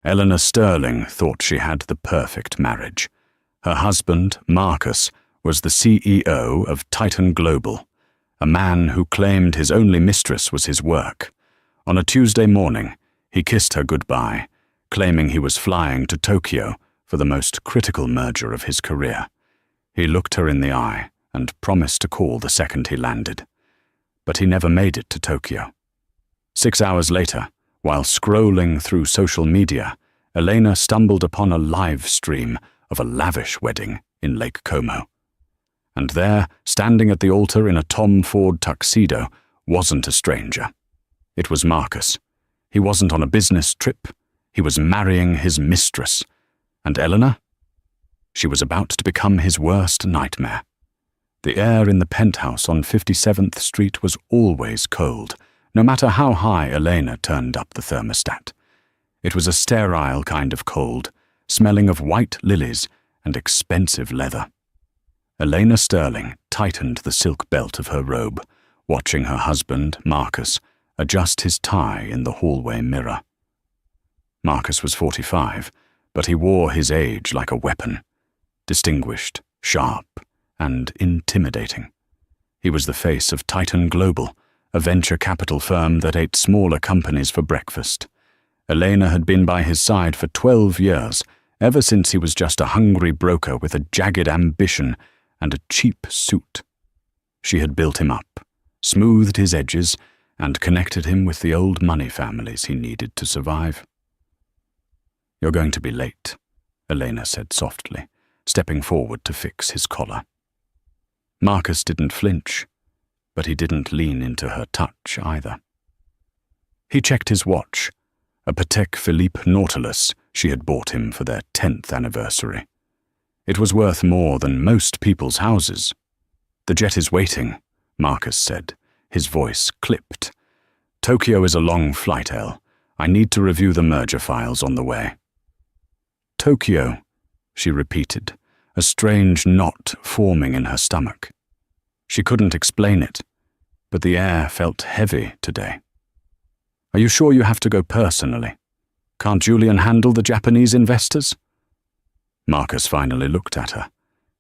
Eleanor Sterling thought she had the perfect marriage. Her husband, Marcus, was the CEO of Titan Global, a man who claimed his only mistress was his work. On a Tuesday morning, he kissed her goodbye, claiming he was flying to Tokyo for the most critical merger of his career. He looked her in the eye and promised to call the second he landed. But he never made it to Tokyo. 6 hours later, while scrolling through social media, Elena stumbled upon a live stream of a lavish wedding in Lake Como. And there, standing at the altar in a Tom Ford tuxedo, wasn't a stranger. It was Marcus. He wasn't on a business trip. He was marrying his mistress. And Eleanor? She was about to become his worst nightmare. The air in the penthouse on 57th Street was always cold, no matter how high Elena turned up the thermostat. It was a sterile kind of cold, smelling of white lilies and expensive leather. Elena Sterling tightened the silk belt of her robe, watching her husband, Marcus, adjust his tie in the hallway mirror. Marcus was 45, but he wore his age like a weapon, distinguished, sharp, and intimidating. He was the face of Titan Global, a venture capital firm that ate smaller companies for breakfast. Elena had been by his side for 12 years, ever since he was just a hungry broker with a jagged ambition and a cheap suit. She had built him up, smoothed his edges, and connected him with the old money families he needed to survive. "You're going to be late," Elena said softly, stepping forward to fix his collar. Marcus didn't flinch, but he didn't lean into her touch either. He checked his watch, a Patek Philippe Nautilus she had bought him for their 10th anniversary. It was worth more than most people's houses. "The jet is waiting," Marcus said, his voice clipped. "Tokyo is a long flight, Elle. I need to review the merger files on the way." "Tokyo," she repeated, a strange knot forming in her stomach. She couldn't explain it, but the air felt heavy today. "Are you sure you have to go personally? Can't Julian handle the Japanese investors?" Marcus finally looked at her.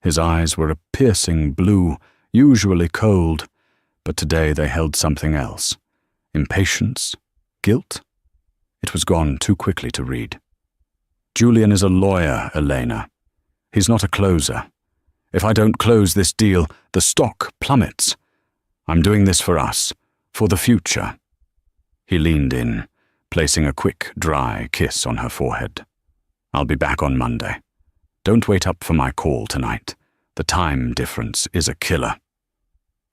His eyes were a piercing blue, usually cold, but today they held something else. Impatience? Guilt? It was gone too quickly to read. "Julian is a lawyer, Elena. He's not a closer. If I don't close this deal, the stock plummets. I'm doing this for us, for the future." He leaned in, placing a quick, dry kiss on her forehead. "I'll be back on Monday. Don't wait up for my call tonight. The time difference is a killer."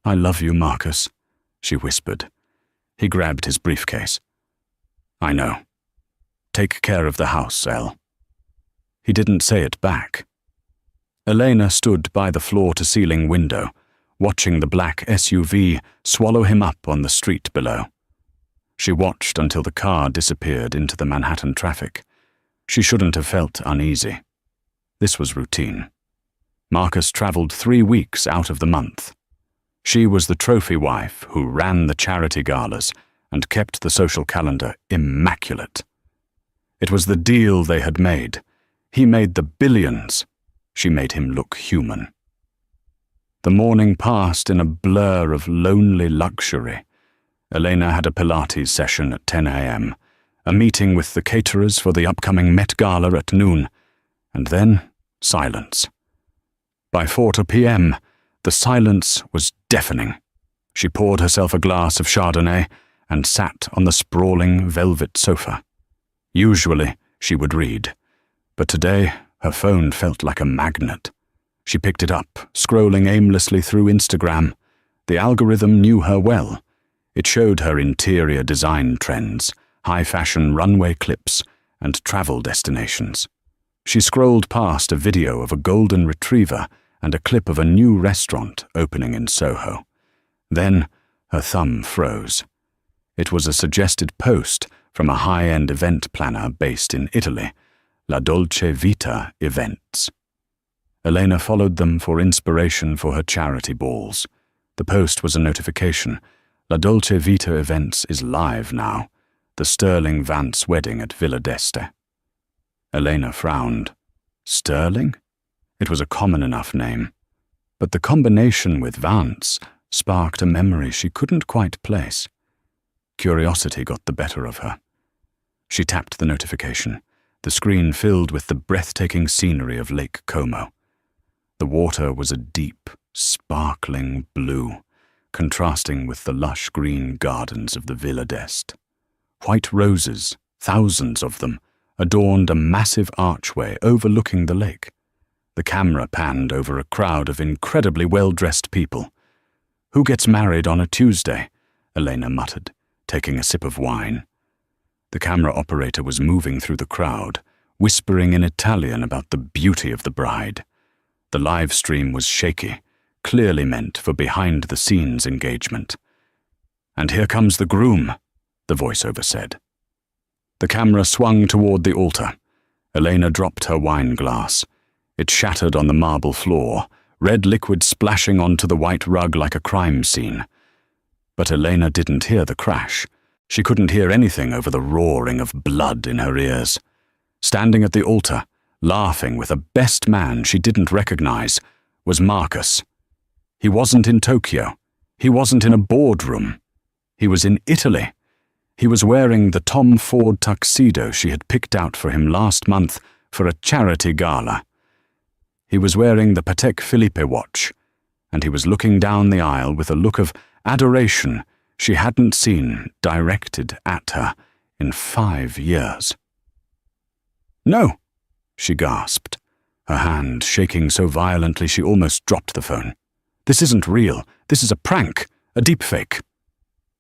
"I love you, Marcus," she whispered. He grabbed his briefcase. "I know. Take care of the house, Elle." He didn't say it back. Elena stood by the floor-to-ceiling window, watching the black SUV swallow him up on the street below. She watched until the car disappeared into the Manhattan traffic. She shouldn't have felt uneasy. This was routine. Marcus traveled 3 weeks out of the month. She was the trophy wife who ran the charity galas and kept the social calendar immaculate. It was the deal they had made. He made the billions. She made him look human. The morning passed in a blur of lonely luxury. Elena had a Pilates session at 10 a.m., a meeting with the caterers for the upcoming Met Gala at noon, and then silence. By 4 p.m., the silence was deafening. She poured herself a glass of Chardonnay and sat on the sprawling velvet sofa. Usually, she would read, but today her phone felt like a magnet. She picked it up, scrolling aimlessly through Instagram. The algorithm knew her well. It showed her interior design trends, high-fashion runway clips, and travel destinations. She scrolled past a video of a golden retriever and a clip of a new restaurant opening in Soho. Then her thumb froze. It was a suggested post from a high-end event planner based in Italy, La Dolce Vita Events. Elena followed them for inspiration for her charity balls. The post was a notification. La Dolce Vita Events is live now. The Sterling Vance wedding at Villa d'Este. Elena frowned. Sterling? It was a common enough name, but the combination with Vance sparked a memory she couldn't quite place. Curiosity got the better of her. She tapped the notification, the screen filled with the breathtaking scenery of Lake Como. The water was a deep, sparkling blue, contrasting with the lush green gardens of the Villa d'Este. White roses, thousands of them, adorned a massive archway overlooking the lake. The camera panned over a crowd of incredibly well-dressed people. "Who gets married on a Tuesday?" Elena muttered, taking a sip of wine. The camera operator was moving through the crowd, whispering in Italian about the beauty of the bride. The live stream was shaky, clearly meant for behind-the-scenes engagement. "And here comes the groom," the voiceover said. The camera swung toward the altar. Elena dropped her wine glass. It shattered on the marble floor, red liquid splashing onto the white rug like a crime scene. But Elena didn't hear the crash. She couldn't hear anything over the roaring of blood in her ears. Standing at the altar, laughing with a best man she didn't recognize, was Marcus. He wasn't in Tokyo. He wasn't in a boardroom. He was in Italy. He was wearing the Tom Ford tuxedo she had picked out for him last month for a charity gala. He was wearing the Patek Philippe watch, and he was looking down the aisle with a look of adoration she hadn't seen directed at her in 5 years. "No," she gasped, her hand shaking so violently she almost dropped the phone. "This isn't real. This is a prank, a deepfake."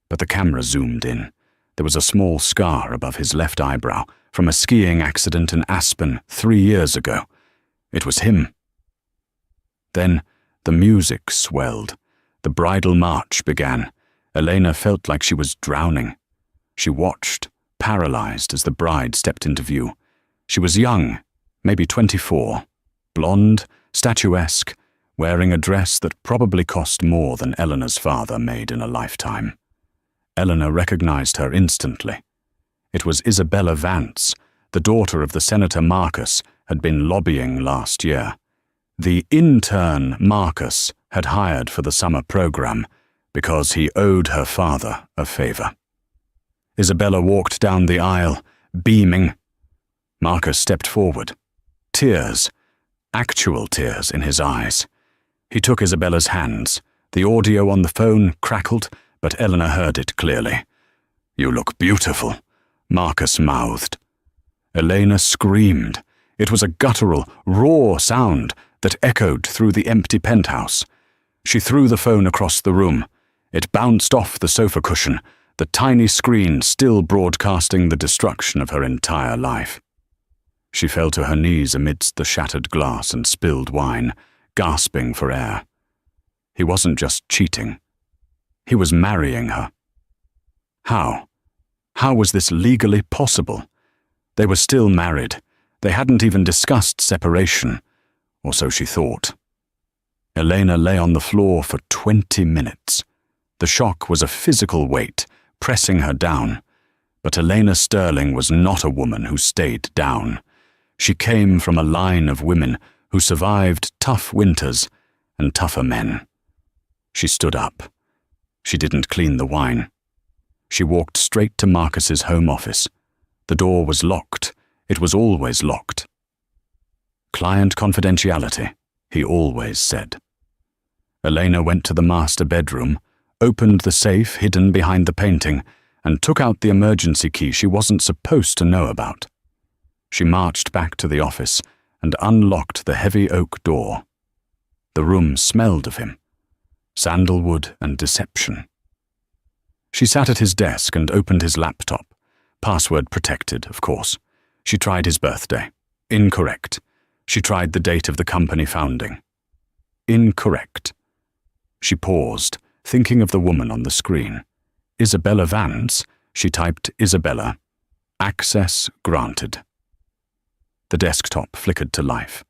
But the camera zoomed in. There was a small scar above his left eyebrow from a skiing accident in Aspen 3 years ago. It was him. Then the music swelled. The bridal march began. Elena felt like she was drowning. She watched, paralyzed, as the bride stepped into view. She was young, maybe 24, blonde, statuesque, wearing a dress that probably cost more than Eleanor's father made in a lifetime. Eleanor recognized her instantly. It was Isabella Vance, the daughter of the Senator Marcus had been lobbying last year. The intern Marcus had hired for the summer program because he owed her father a favor. Isabella walked down the aisle, beaming. Marcus stepped forward, tears, actual tears in his eyes. He took Isabella's hands. The audio on the phone crackled, but Eleanor heard it clearly. "You look beautiful," Marcus mouthed. Elena screamed. It was a guttural, raw sound that echoed through the empty penthouse. She threw the phone across the room. It bounced off the sofa cushion, the tiny screen still broadcasting the destruction of her entire life. She fell to her knees amidst the shattered glass and spilled wine, gasping for air. He wasn't just cheating. He was marrying her. How? How was this legally possible? They were still married. They hadn't even discussed separation, or so she thought. Elena lay on the floor for 20 minutes. The shock was a physical weight, pressing her down. But Elena Sterling was not a woman who stayed down. She came from a line of women who survived tough winters and tougher men. She stood up. She didn't clean the wine. She walked straight to Marcus's home office. The door was locked. It was always locked. Client confidentiality, he always said. Elena went to the master bedroom, opened the safe hidden behind the painting, and took out the emergency key she wasn't supposed to know about. She marched back to the office and unlocked the heavy oak door. The room smelled of him. Sandalwood and deception. She sat at his desk and opened his laptop. Password protected, of course. She tried his birthday. Incorrect. She tried the date of the company founding. Incorrect. She paused, thinking of the woman on the screen. Isabella Vance. She typed Isabella. Access granted. The desktop flickered to life.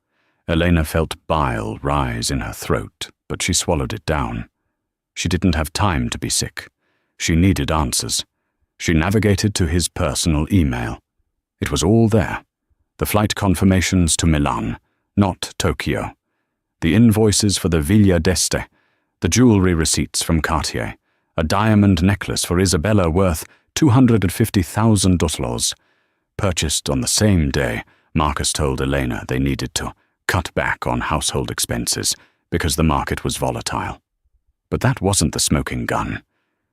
Elena felt bile rise in her throat, but she swallowed it down. She didn't have time to be sick. She needed answers. She navigated to his personal email. It was all there. The flight confirmations to Milan, not Tokyo. The invoices for the Villa d'Este, the jewelry receipts from Cartier, a diamond necklace for Isabella worth $250,000, purchased on the same day. Marcus told Elena they needed to cut back on household expenses because the market was volatile. But that wasn't the smoking gun.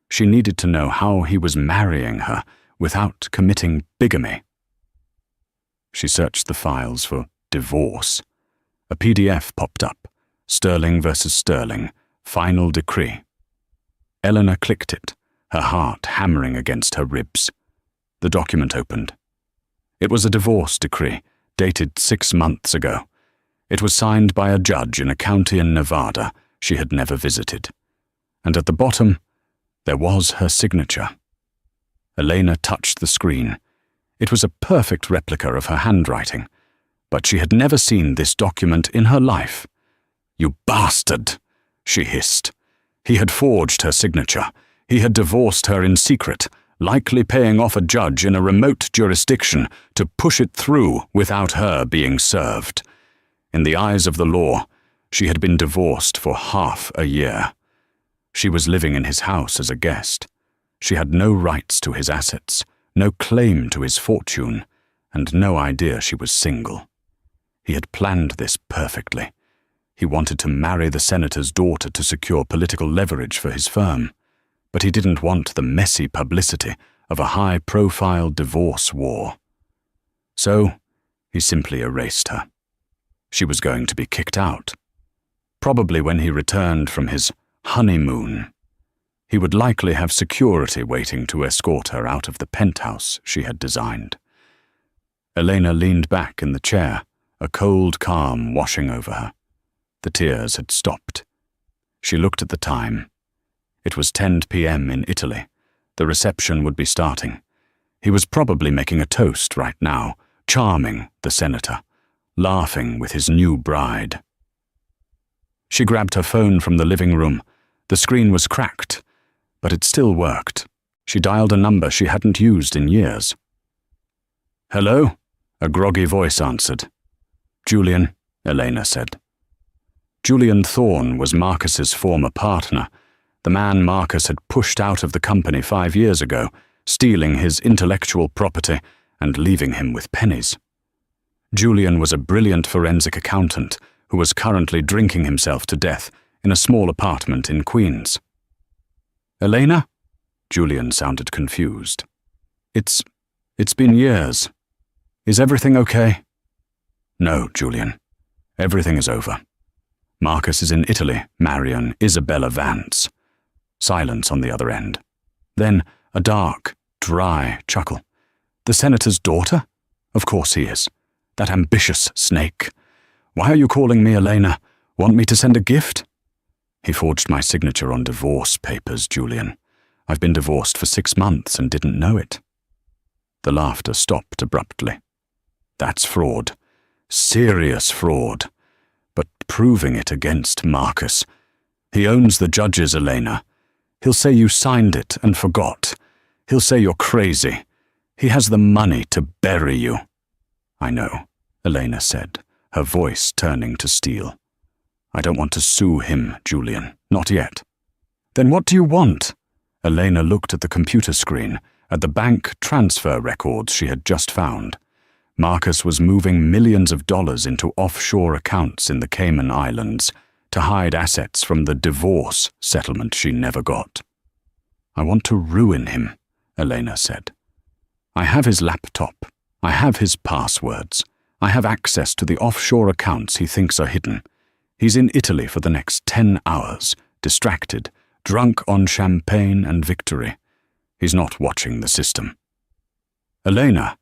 She needed to know how he was marrying her without committing bigamy. She searched the files for divorce. A PDF popped up. Sterling versus Sterling. Final decree. Eleanor clicked it, her heart hammering against her ribs. The document opened. It was a divorce decree, dated 6 months ago. It was signed by a judge in a county in Nevada she had never visited. And at the bottom, there was her signature. Elena touched the screen. It was a perfect replica of her handwriting, but she had never seen this document in her life. "You bastard!" she hissed. He had forged her signature. He had divorced her in secret, likely paying off a judge in a remote jurisdiction to push it through without her being served. In the eyes of the law, she had been divorced for half a year. She was living in his house as a guest. She had no rights to his assets, no claim to his fortune, and no idea she was single. He had planned this perfectly. He wanted to marry the senator's daughter to secure political leverage for his firm, but he didn't want the messy publicity of a high-profile divorce war. So, he simply erased her. She was going to be kicked out. Probably when he returned from his honeymoon. He would likely have security waiting to escort her out of the penthouse she had designed. Elena leaned back in the chair, a cold calm washing over her. The tears had stopped. She looked at the time. It was 10 p.m. in Italy. The reception would be starting. He was probably making a toast right now, charming the senator, laughing with his new bride. She grabbed her phone from the living room. The screen was cracked, but it still worked. She dialed a number she hadn't used in years. "Hello?" A groggy voice answered. "Julian," Elena said. Julian Thorne was Marcus's former partner, the man Marcus had pushed out of the company 5 years ago, stealing his intellectual property and leaving him with pennies. Julian was a brilliant forensic accountant who was currently drinking himself to death in a small apartment in Queens. "Elena?" Julian sounded confused. It's been years. Is everything okay?" "No, Julian. Everything is over. Marcus is in Italy, marrying Isabella Vance." Silence on the other end. Then a dark, dry chuckle. "The senator's daughter? Of course he is. That ambitious snake. Why are you calling me, Elena? Want me to send a gift?" "He forged my signature on divorce papers, Julian. I've been divorced for 6 months and didn't know it." The laughter stopped abruptly. "That's fraud. Serious fraud. But proving it against Marcus. He owns the judges, Elena. He'll say you signed it and forgot. He'll say you're crazy. He has the money to bury you." "I know," Elena said, her voice turning to steel. "I don't want to sue him, Julian. Not yet." "Then what do you want?" Elena looked at the computer screen, at the bank transfer records she had just found. Marcus was moving millions of dollars into offshore accounts in the Cayman Islands to hide assets from the divorce settlement she never got. "I want to ruin him," Elena said. "I have his laptop. I have his passwords. I have access to the offshore accounts he thinks are hidden. He's in Italy for the next 10 hours, distracted, drunk on champagne and victory. He's not watching the system." "Elena,"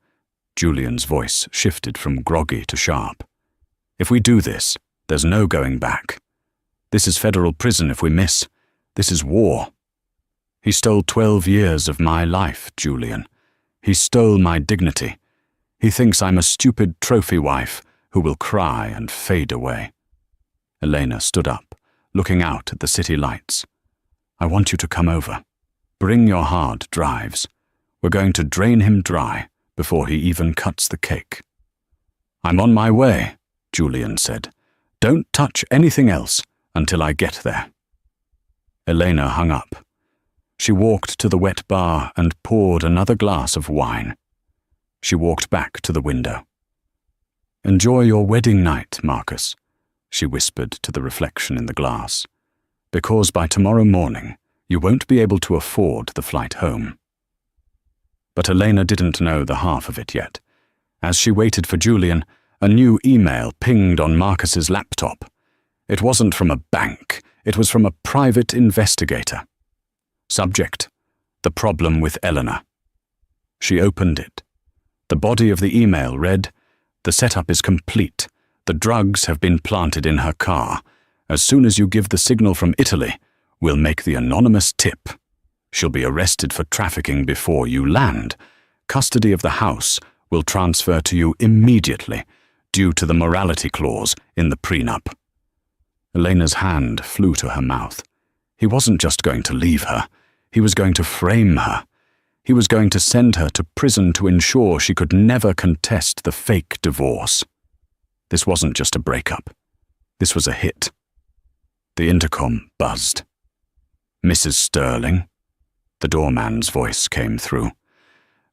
Julian's voice shifted from groggy to sharp. "If we do this, there's no going back. This is federal prison if we miss. This is war. He stole 12 years of my life, Julian. He stole my dignity. He thinks I'm a stupid trophy wife who will cry and fade away." Elena stood up, looking out at the city lights. "I want you to come over. Bring your hard drives. We're going to drain him dry before he even cuts the cake." "I'm on my way," Julian said. "Don't touch anything else until I get there." Elena hung up. She walked to the wet bar and poured another glass of wine. She walked back to the window. "Enjoy your wedding night, Marcus," she whispered to the reflection in the glass, "because by tomorrow morning you won't be able to afford the flight home." But Elena didn't know the half of it yet. As she waited for Julian, a new email pinged on Marcus's laptop. It wasn't from a bank, it was from a private investigator. Subject: the problem with Eleanor. She opened it. The body of the email read, "The setup is complete. The drugs have been planted in her car. As soon as you give the signal from Italy, we'll make the anonymous tip. She'll be arrested for trafficking before you land. Custody of the house will transfer to you immediately, due to the morality clause in the prenup." Elena's hand flew to her mouth. He wasn't just going to leave her. He was going to frame her. He was going to send her to prison to ensure she could never contest the fake divorce. This wasn't just a breakup. This was a hit. The intercom buzzed. "Mrs. Sterling?" The doorman's voice came through.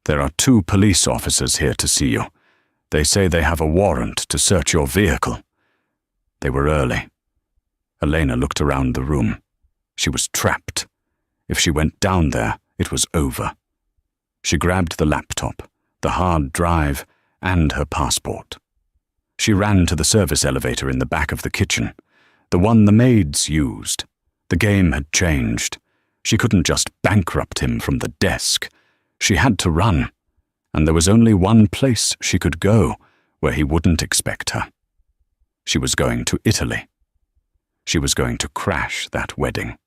"There are 2 police officers here to see you. They say they have a warrant to search your vehicle." They were early. Elena looked around the room. She was trapped. If she went down there, it was over. She grabbed the laptop, the hard drive, and her passport. She ran to the service elevator in the back of the kitchen, the one the maids used. The game had changed. She couldn't just bankrupt him from the desk. She had to run, and there was only one place she could go where he wouldn't expect her. She was going to Italy. She was going to crash that wedding.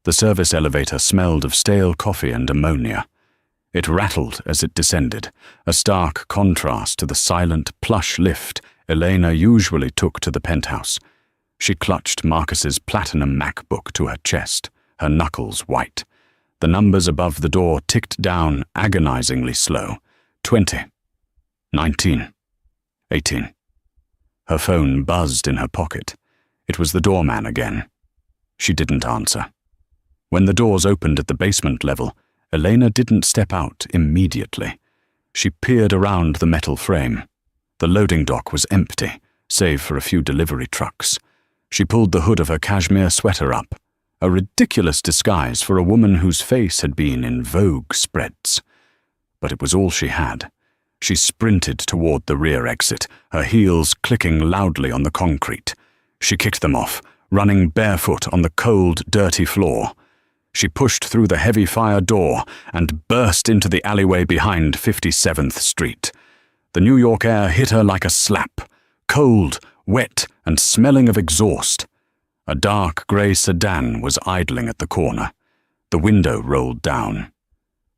The service elevator smelled of stale coffee and ammonia. It rattled as it descended, a stark contrast to the silent, plush lift Elena usually took to the penthouse. She clutched Marcus's platinum MacBook to her chest, her knuckles white. The numbers above the door ticked down agonizingly slow. 20, 19, 18. Her phone buzzed in her pocket. It was the doorman again. She didn't answer. When the doors opened at the basement level, Elena didn't step out immediately. She peered around the metal frame. The loading dock was empty, save for a few delivery trucks. She pulled the hood of her cashmere sweater up, a ridiculous disguise for a woman whose face had been in Vogue spreads. But it was all she had. She sprinted toward the rear exit, her heels clicking loudly on the concrete. She kicked them off, running barefoot on the cold, dirty floor. She pushed through the heavy fire door and burst into the alleyway behind 57th Street. The New York air hit her like a slap, cold, wet, and smelling of exhaust. A dark grey sedan was idling at the corner. The window rolled down.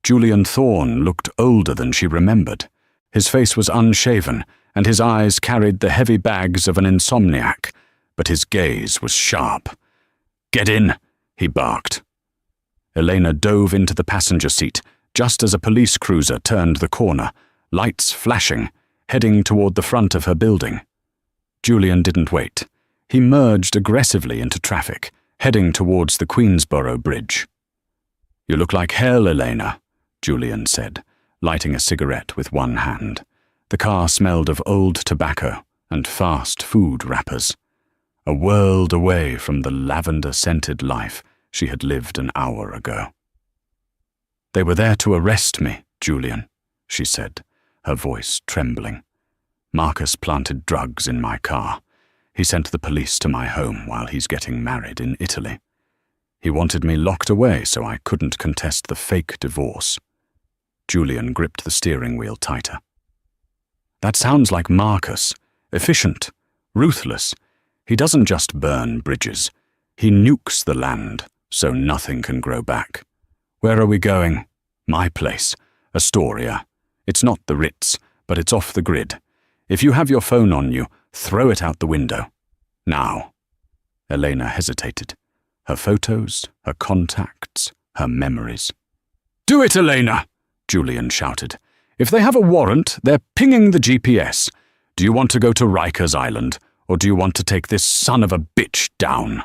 Julian Thorne looked older than she remembered. His face was unshaven, and his eyes carried the heavy bags of an insomniac, but his gaze was sharp. "Get in," he barked. Elena dove into the passenger seat just as a police cruiser turned the corner, lights flashing, heading toward the front of her building. Julian didn't wait. He merged aggressively into traffic, heading towards the Queensboro Bridge. "You look like hell, Elena," Julian said, lighting a cigarette with one hand. The car smelled of old tobacco and fast food wrappers. A world away from the lavender-scented life she had lived an hour ago. "They were there to arrest me, Julian," she said, her voice trembling. "Marcus planted drugs in my car. He sent the police to my home while he's getting married in Italy. He wanted me locked away so I couldn't contest the fake divorce." Julian gripped the steering wheel tighter. "That sounds like Marcus. Efficient, ruthless. He doesn't just burn bridges. He nukes the land so nothing can grow back. Where are we going?" "My place, Astoria. It's not the Ritz, but it's off the grid. If you have your phone on you, throw it out the window. Now." Elena hesitated. Her photos, her contacts, her memories. "Do it, Elena!" Julian shouted. "If they have a warrant, they're pinging the GPS. Do you want to go to Rikers Island, or do you want to take this son of a bitch down?"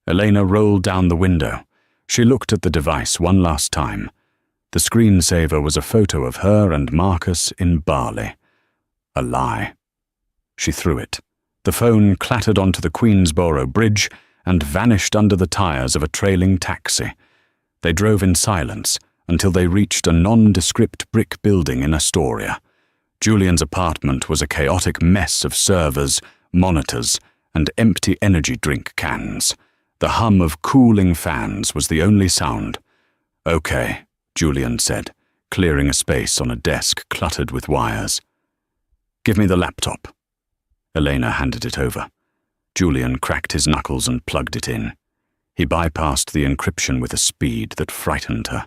Elena rolled down the window. She looked at the device one last time. The screensaver was a photo of her and Marcus in Bali. A lie. She threw it. The phone clattered onto the Queensboro Bridge and vanished under the tires of a trailing taxi. They drove in silence until they reached a nondescript brick building in Astoria. Julian's apartment was a chaotic mess of servers, monitors, and empty energy drink cans. The hum of cooling fans was the only sound. "Okay," Julian said, clearing a space on a desk cluttered with wires. "Give me the laptop." Elena handed it over. Julian cracked his knuckles and plugged it in. He bypassed the encryption with a speed that frightened her.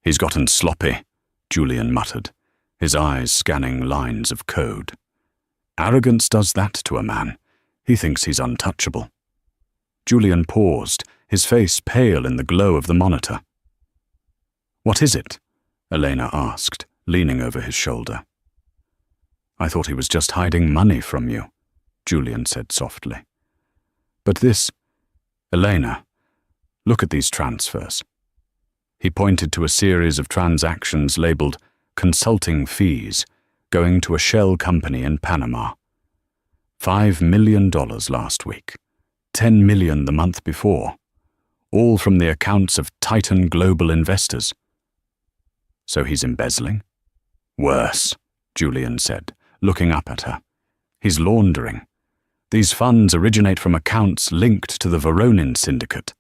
"He's gotten sloppy," Julian muttered, his eyes scanning lines of code. "Arrogance does that to a man. He thinks he's untouchable." Julian paused, his face pale in the glow of the monitor. "What is it?" Elena asked, leaning over his shoulder. "I thought he was just hiding money from you," Julian said softly. "But this... Elena, look at these transfers." He pointed to a series of transactions labeled consulting fees going to a shell company in Panama. $5 million last week, $10 million the month before, all from the accounts of Titan Global investors. So he's embezzling? "Worse," Julian said, looking up at her. "He's laundering. These funds originate from accounts linked to the Voronin syndicate,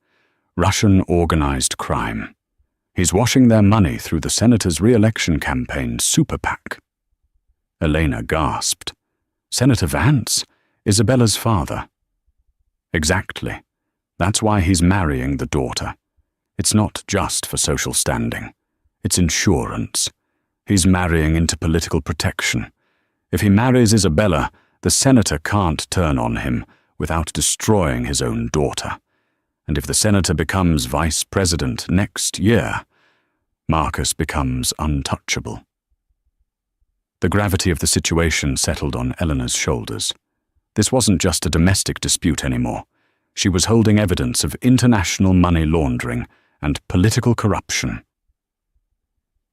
Russian organized crime. He's washing their money through the senator's re-election campaign super PAC." Elena gasped. "Senator Vance? Isabella's father?" "Exactly. That's why he's marrying the daughter. It's not just for social standing. It's insurance. He's marrying into political protection. If he marries Isabella, the senator can't turn on him without destroying his own daughter. And if the senator becomes vice president next year, Marcus becomes untouchable." The gravity of the situation settled on Eleanor's shoulders. This wasn't just a domestic dispute anymore. She was holding evidence of international money laundering and political corruption.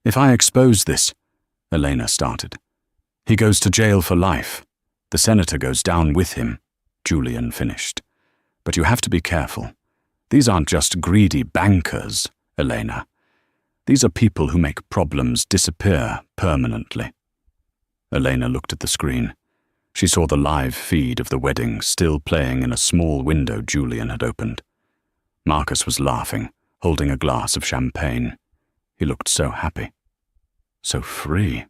"If I expose this," Elena started. "He goes to jail for life. The senator goes down with him," Julian finished. "But you have to be careful. These aren't just greedy bankers, Elena. These are people who make problems disappear permanently." Elena looked at the screen. She saw the live feed of the wedding still playing in a small window Julian had opened. Marcus was laughing, holding a glass of champagne. He looked so happy. So free.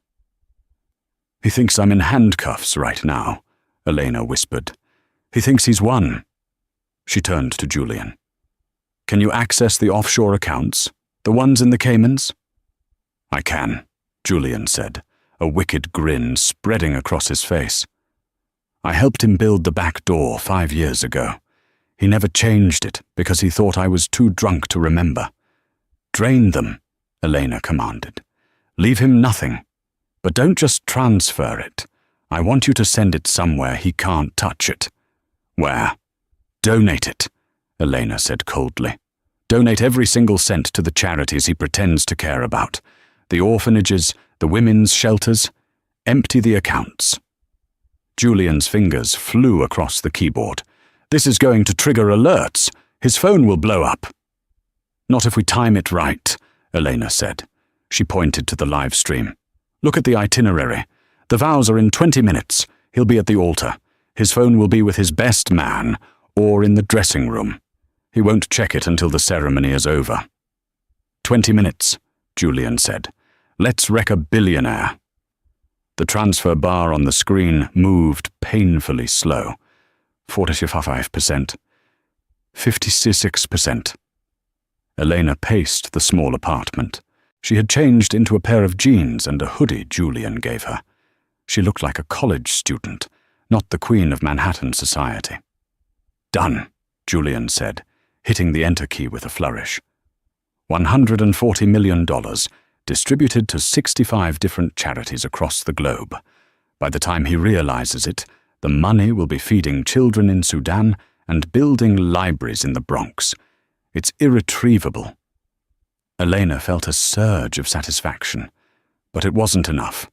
"He thinks I'm in handcuffs right now," Elena whispered. "He thinks he's won." She turned to Julian. "Can you access the offshore accounts? The ones in the Caymans?" "I can," Julian said, a wicked grin spreading across his face. "I helped him build the back door 5 years ago. He never changed it because he thought I was too drunk to remember." "Drain them," Elena commanded. "Leave him nothing. But don't just transfer it. I want you to send it somewhere he can't touch it." "Where?" "Donate it," Elena said coldly. "Donate every single cent to the charities he pretends to care about. The orphanages, the women's shelters. Empty the accounts." Julian's fingers flew across the keyboard. "This is going to trigger alerts. His phone will blow up." "Not if we time it right," Elena said. She pointed to the live stream. "Look at the itinerary. The vows are in 20 minutes. He'll be at the altar. His phone will be with his best man, or in the dressing room. He won't check it until the ceremony is over." 20 minutes, Julian said. "Let's wreck a billionaire." The transfer bar on the screen moved painfully slow. 45%. 56%. Elena paced the small apartment. She had changed into a pair of jeans and a hoodie Julian gave her. She looked like a college student, not the queen of Manhattan society. "Done," Julian said, hitting the enter key with a flourish. $140 million, distributed to 65 different charities across the globe. By the time he realizes it, the money will be feeding children in Sudan and building libraries in the Bronx. It's irretrievable. Elena felt a surge of satisfaction, but it wasn't enough.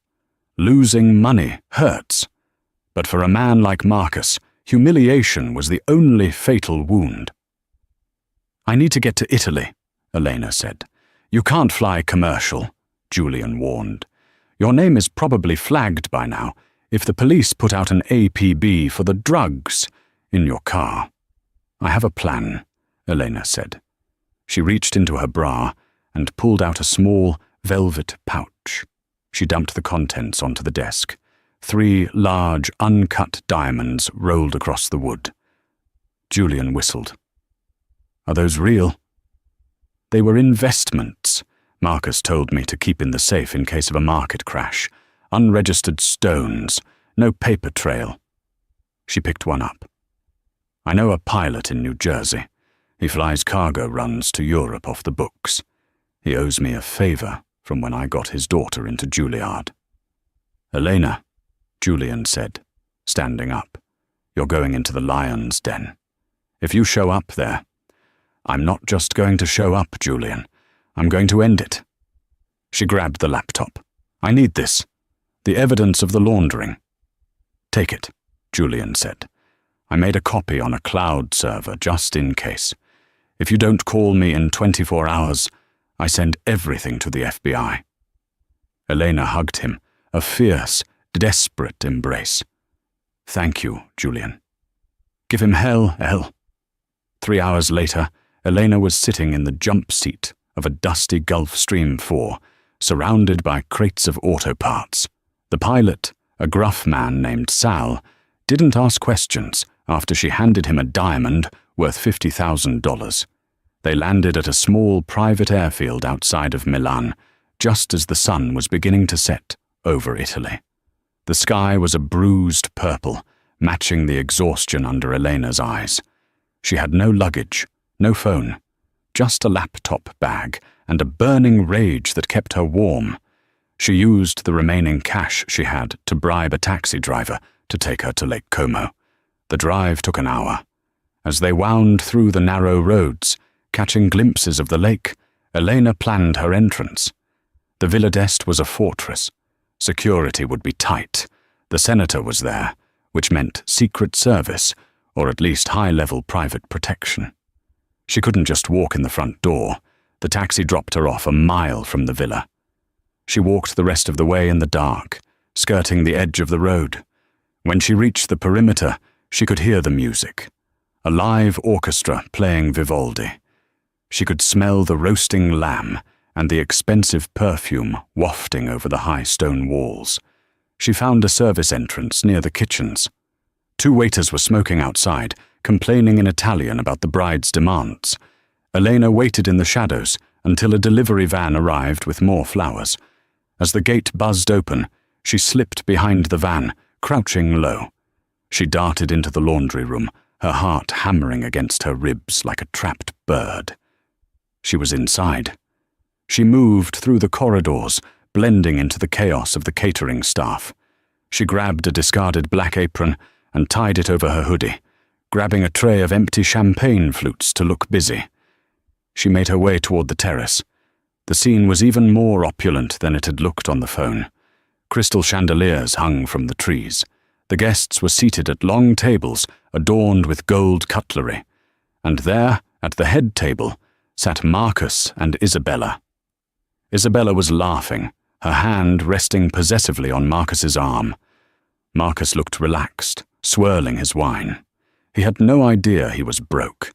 Losing money hurts, but for a man like Marcus, humiliation was the only fatal wound. "I need to get to Italy," Elena said. "You can't fly commercial," Julian warned. "Your name is probably flagged by now if the police put out an APB for the drugs in your car." "I have a plan," Elena said. She reached into her bra and pulled out a small velvet pouch. She dumped the contents onto the desk. 3 large, uncut diamonds rolled across the wood. Julian whistled. "Are those real?" "They were investments. Marcus told me to keep in the safe in case of a market crash. Unregistered stones, no paper trail." She picked one up. "I know a pilot in New Jersey. He flies cargo runs to Europe off the books. He owes me a favor from when I got his daughter into Juilliard." "Elena," Julian said, standing up, "you're going into the lion's den. If you show up there—" "I'm not just going to show up, Julian. I'm going to end it." She grabbed the laptop. "I need this. The evidence of the laundering." "Take it," Julian said. "I made a copy on a cloud server just in case. If you don't call me in 24 hours, I send everything to the FBI." Elena hugged him, a fierce, desperate embrace. "Thank you, Julian." "Give him hell, El." 3 hours later, Elena was sitting in the jump seat of a dusty Gulfstream 4, surrounded by crates of auto parts. The pilot, a gruff man named Sal, didn't ask questions after she handed him a diamond worth $50,000. They landed at a small private airfield outside of Milan, just as the sun was beginning to set over Italy. The sky was a bruised purple, matching the exhaustion under Elena's eyes. She had no luggage, no phone, just a laptop bag and a burning rage that kept her warm. She used the remaining cash she had to bribe a taxi driver to take her to Lake Como. The drive took an hour. As they wound through the narrow roads, catching glimpses of the lake, Elena planned her entrance. The Villa d'Este was a fortress. Security would be tight. The senator was there, which meant Secret Service, or at least high-level private protection. She couldn't just walk in the front door. The taxi dropped her off a mile from the villa. She walked the rest of the way in the dark, skirting the edge of the road. When she reached the perimeter, she could hear the music. A live orchestra playing Vivaldi. She could smell the roasting lamb and the expensive perfume wafting over the high stone walls. She found a service entrance near the kitchens. 2 waiters were smoking outside, complaining in Italian about the bride's demands. Elena waited in the shadows until a delivery van arrived with more flowers. As the gate buzzed open, she slipped behind the van, crouching low. She darted into the laundry room, her heart hammering against her ribs like a trapped bird. She was inside. She moved through the corridors, blending into the chaos of the catering staff. She grabbed a discarded black apron and tied it over her hoodie, grabbing a tray of empty champagne flutes to look busy. She made her way toward the terrace. The scene was even more opulent than it had looked on the phone. Crystal chandeliers hung from the trees. The guests were seated at long tables adorned with gold cutlery. And there, at the head table, sat Marcus and Isabella. Isabella was laughing, her hand resting possessively on Marcus's arm. Marcus looked relaxed, swirling his wine. He had no idea he was broke.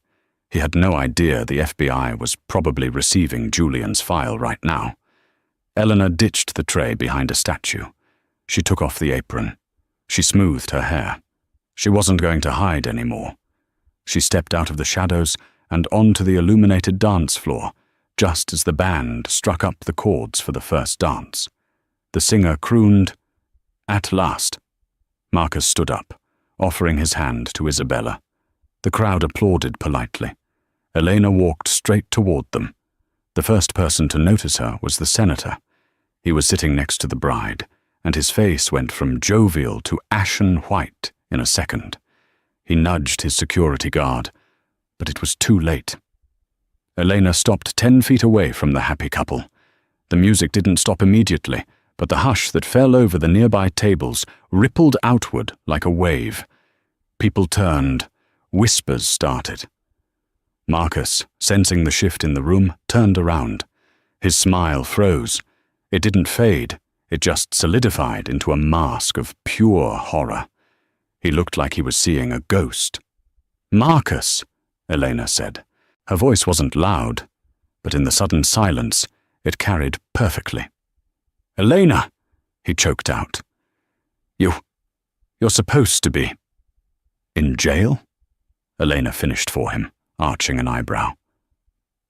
He had no idea the FBI was probably receiving Julian's file right now. Eleanor ditched the tray behind a statue. She took off the apron. She smoothed her hair. She wasn't going to hide anymore. She stepped out of the shadows and onto the illuminated dance floor, just as the band struck up the chords for the first dance. The singer crooned, "At last." Marcus stood up, offering his hand to Isabella. The crowd applauded politely. Elena walked straight toward them. The first person to notice her was the senator. He was sitting next to the bride, and his face went from jovial to ashen white in a second. He nudged his security guard, but it was too late. Elena stopped 10 feet away from the happy couple. The music didn't stop immediately, but the hush that fell over the nearby tables rippled outward like a wave. People turned. Whispers started. Marcus, sensing the shift in the room, turned around. His smile froze. It didn't fade. It just solidified into a mask of pure horror. He looked like he was seeing a ghost. "Marcus," Elena said. Her voice wasn't loud, but in the sudden silence, it carried perfectly. "Elena," he choked out. You're supposed to be." "In jail?" Elena finished for him, arching an eyebrow.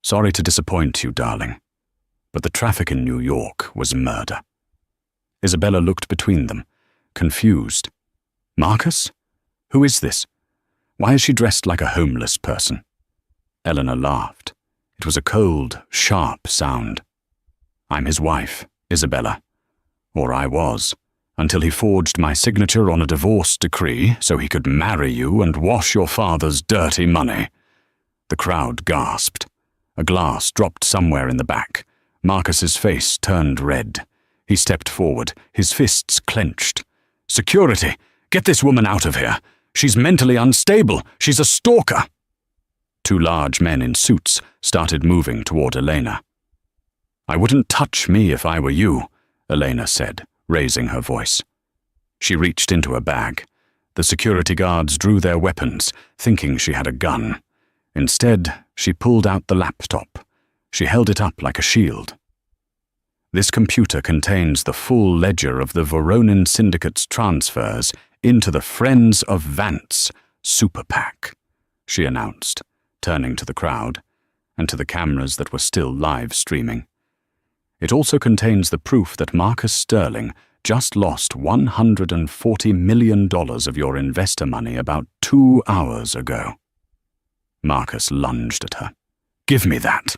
"Sorry to disappoint you, darling, but the traffic in New York was murder." Isabella looked between them, confused. "Marcus? Who is this? Why is she dressed like a homeless person?" Eleanor laughed. It was a cold, sharp sound. "I'm his wife, Isabella. Or I was, until he forged my signature on a divorce decree so he could marry you and wash your father's dirty money." The crowd gasped. A glass dropped somewhere in the back. Marcus's face turned red. He stepped forward, his fists clenched. "Security! Get this woman out of here! She's mentally unstable! She's a stalker!" 2 large men in suits started moving toward Elena. "I wouldn't touch me if I were you," Elena said, raising her voice. She reached into a bag. The security guards drew their weapons, thinking she had a gun. Instead, she pulled out the laptop. She held it up like a shield. "This computer contains the full ledger of the Voronin Syndicate's transfers into the Friends of Vance Super PAC," she announced, turning to the crowd and to the cameras that were still live streaming. "It also contains the proof that Marcus Sterling just lost $140 million of your investor money about 2 hours ago." Marcus lunged at her. "Give me that!"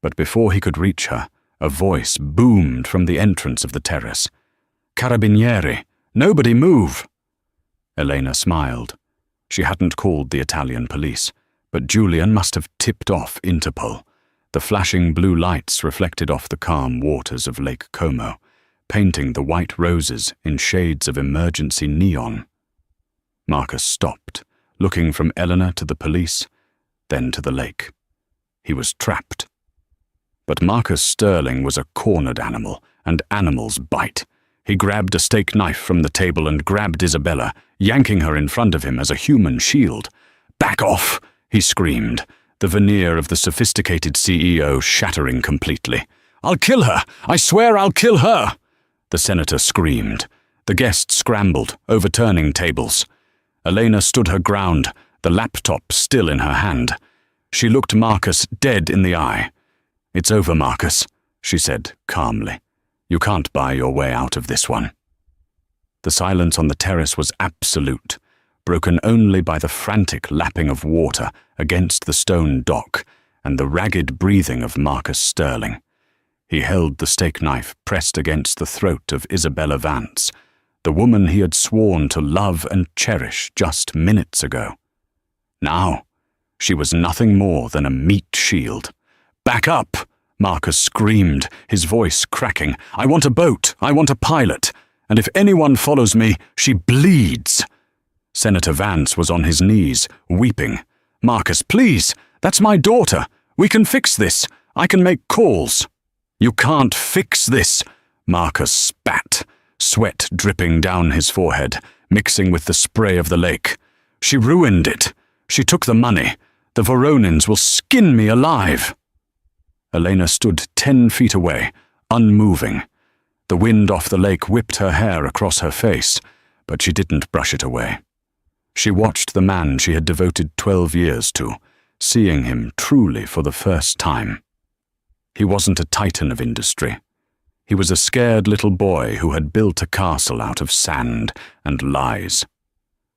But before he could reach her, a voice boomed from the entrance of the terrace. "Carabinieri! Nobody move!" Elena smiled. She hadn't called the Italian police, but Julian must have tipped off Interpol. The flashing blue lights reflected off the calm waters of Lake Como, painting the white roses in shades of emergency neon. Marcus stopped, looking from Eleanor to the police, then to the lake. He was trapped. But Marcus Sterling was a cornered animal, and animals bite. He grabbed a steak knife from the table and grabbed Isabella, yanking her in front of him as a human shield. "Back off!" he screamed, the veneer of the sophisticated CEO shattering completely. "I'll kill her! I swear I'll kill her!" The senator screamed. The guests scrambled, overturning tables. Elena stood her ground, the laptop still in her hand. She looked Marcus dead in the eye. "It's over, Marcus," she said calmly. "You can't buy your way out of this one." The silence on the terrace was absolute, broken only by the frantic lapping of water against the stone dock and the ragged breathing of Marcus Sterling. He held the steak knife pressed against the throat of Isabella Vance, the woman he had sworn to love and cherish just minutes ago. Now, she was nothing more than a meat shield. "Back up!" Marcus screamed, his voice cracking. "I want a boat. I want a pilot. And if anyone follows me, she bleeds." Senator Vance was on his knees, weeping. "Marcus, please! That's my daughter! We can fix this! I can make calls!" "You can't fix this!" Marcus spat, sweat dripping down his forehead, mixing with the spray of the lake. "She ruined it. She took the money. The Voronins will skin me alive." Elena stood 10 feet away, unmoving. The wind off the lake whipped her hair across her face, but she didn't brush it away. She watched the man she had devoted 12 years to, seeing him truly for the first time. He wasn't a titan of industry. He was a scared little boy who had built a castle out of sand and lies.